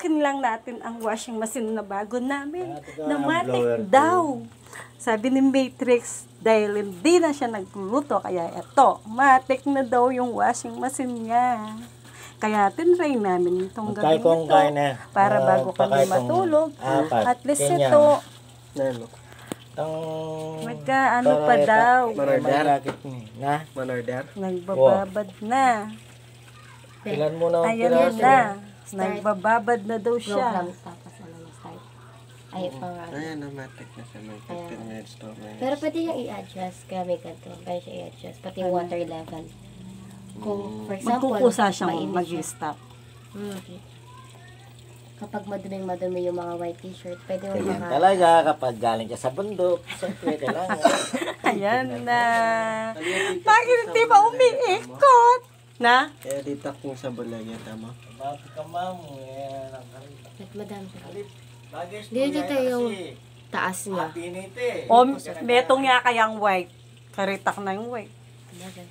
Bubukin lang natin ang washing machine na bago namin. Namatik daw. Sabi ni Matrix, dahil hindi na siya nagluto, kaya eto, matik na daw yung washing machine niya. Kaya tinry namin itong gawin ito para bago kami matulog. At least ito, magkaano pa daw. Nagbababad na. Ilan mo na ang Ayan na. Nagbababad na daw siya. Ay, ayan, namatik na siya ng 15 minutes to minutes. Pero pwede niya i-adjust. Kaya may ganito. Pwede siya i-adjust. Pati water level. Kung, for example, magkukusa siyang mainit mag-stop. Okay. Kapag madumi yung mga white t-shirt, pwede mo Ganyan talaga kapag galing ka sa bundok. Siyempre, kailangan. Ayan na. Bakit hindi ba umiikot? Na? Kaya ditak yung sa bulagyan, tama? Bakit ka, ma'am? at madami siya. Dito yung taas niya. O, metong nga kayang white. Karitak na yung white. Talaga.